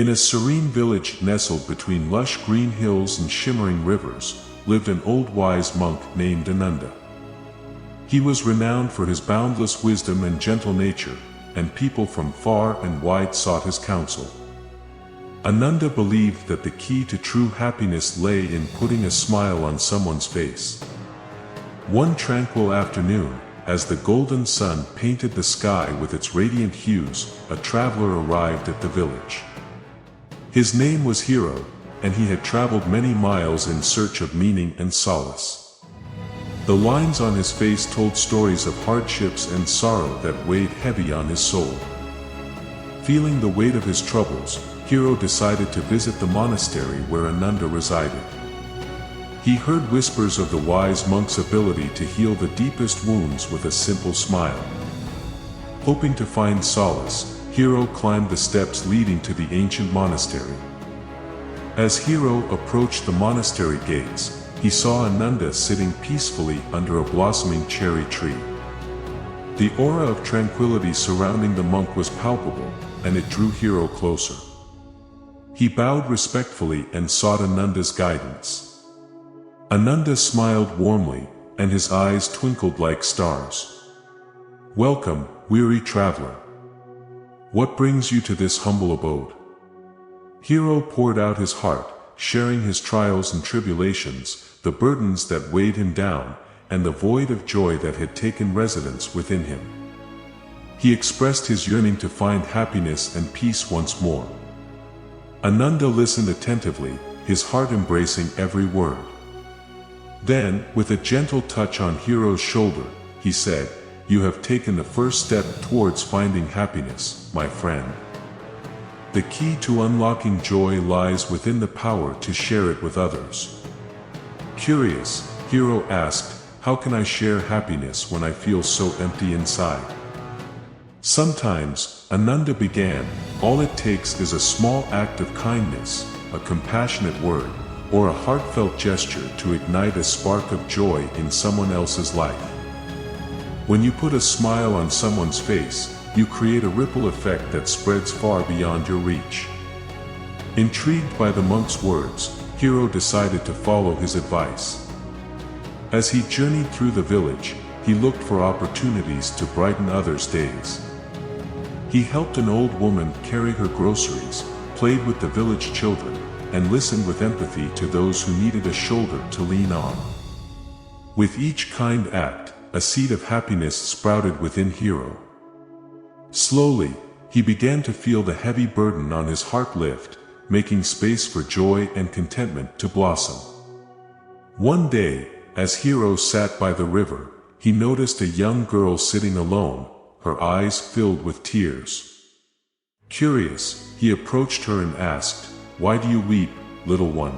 In a serene village nestled between lush green hills and shimmering rivers, lived an old wise monk named Ananda. He was renowned for his boundless wisdom and gentle nature, and people from far and wide sought his counsel. Ananda believed that the key to true happiness lay in putting a smile on someone's face. One tranquil afternoon, as the golden sun painted the sky with its radiant hues, a traveler arrived at the village. His name was Hiro, and he had traveled many miles in search of meaning and solace. The lines on his face told stories of hardships and sorrow that weighed heavy on his soul. Feeling the weight of his troubles, Hiro decided to visit the monastery where Ananda resided. He heard whispers of the wise monk's ability to heal the deepest wounds with a simple smile. Hoping to find solace, Hiro climbed the steps leading to the ancient monastery. As Hiro approached the monastery gates, he saw Ananda sitting peacefully under a blossoming cherry tree. The aura of tranquility surrounding the monk was palpable, and it drew Hiro closer. He bowed respectfully and sought Ananda's guidance. Ananda smiled warmly, and his eyes twinkled like stars. "Welcome, weary traveler. What brings you to this humble abode?" Hiro poured out his heart, sharing his trials and tribulations, the burdens that weighed him down, and the void of joy that had taken residence within him. He expressed his yearning to find happiness and peace once more. Ananda listened attentively, his heart embracing every word. Then, with a gentle touch on Hiro's shoulder, he said, "You have taken the first step towards finding happiness, my friend. The key to unlocking joy lies within the power to share it with others." Curious, Hiro asked, "How can I share happiness when I feel so empty inside?" "Sometimes," Ananda began, "all it takes is a small act of kindness, a compassionate word, or a heartfelt gesture to ignite a spark of joy in someone else's life. When you put a smile on someone's face, you create a ripple effect that spreads far beyond your reach." Intrigued by the monk's words, Hiro decided to follow his advice. As he journeyed through the village, he looked for opportunities to brighten others' days. He helped an old woman carry her groceries, played with the village children, and listened with empathy to those who needed a shoulder to lean on. With each kind act, a seed of happiness sprouted within Hiro. Slowly, he began to feel the heavy burden on his heart lift, making space for joy and contentment to blossom. One day, as Hiro sat by the river, he noticed a young girl sitting alone, her eyes filled with tears. Curious, he approached her and asked, "Why do you weep, little one?"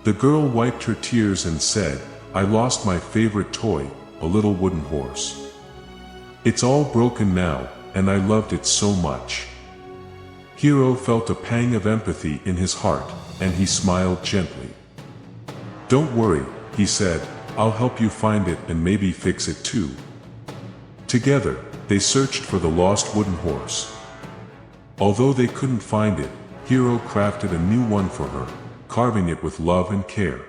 The girl wiped her tears and said, "I lost my favorite toy, a little wooden horse. It's all broken now, and I loved it so much." Hiro felt a pang of empathy in his heart, and he smiled gently. "Don't worry," he said, "I'll help you find it and maybe fix it too." Together, they searched for the lost wooden horse. Although they couldn't find it, Hiro crafted a new one for her, carving it with love and care.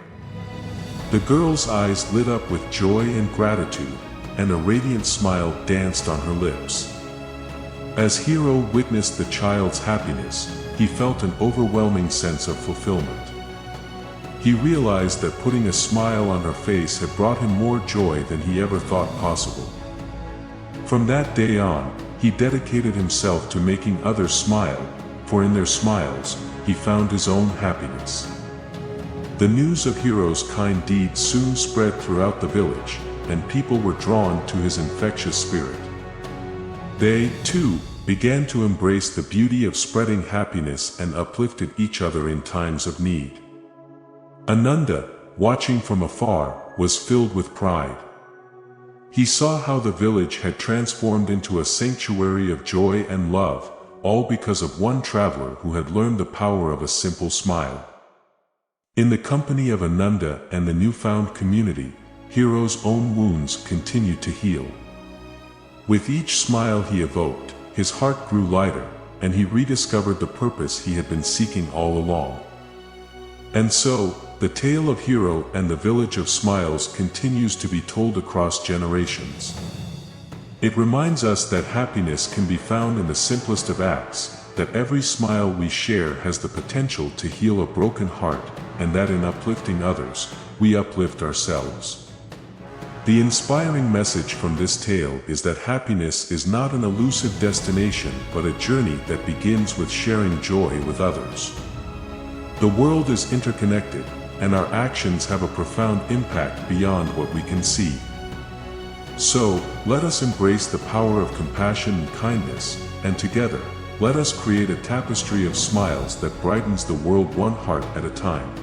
The girl's eyes lit up with joy and gratitude, and a radiant smile danced on her lips. As Hiro witnessed the child's happiness, he felt an overwhelming sense of fulfillment. He realized that putting a smile on her face had brought him more joy than he ever thought possible. From that day on, he dedicated himself to making others smile, for in their smiles, he found his own happiness. The news of Hiro's kind deeds soon spread throughout the village, and people were drawn to his infectious spirit. They, too, began to embrace the beauty of spreading happiness and uplifted each other in times of need. Ananda, watching from afar, was filled with pride. He saw how the village had transformed into a sanctuary of joy and love, all because of one traveler who had learned the power of a simple smile. In the company of Ananda and the newfound community, Hiro's own wounds continued to heal. With each smile he evoked, his heart grew lighter, and he rediscovered the purpose he had been seeking all along. And so, the tale of Hiro and the Village of Smiles continues to be told across generations. It reminds us that happiness can be found in the simplest of acts, that every smile we share has the potential to heal a broken heart, and that in uplifting others, we uplift ourselves. The inspiring message from this tale is that happiness is not an elusive destination but a journey that begins with sharing joy with others. The world is interconnected, and our actions have a profound impact beyond what we can see. So, let us embrace the power of compassion and kindness, and together, let us create a tapestry of smiles that brightens the world one heart at a time.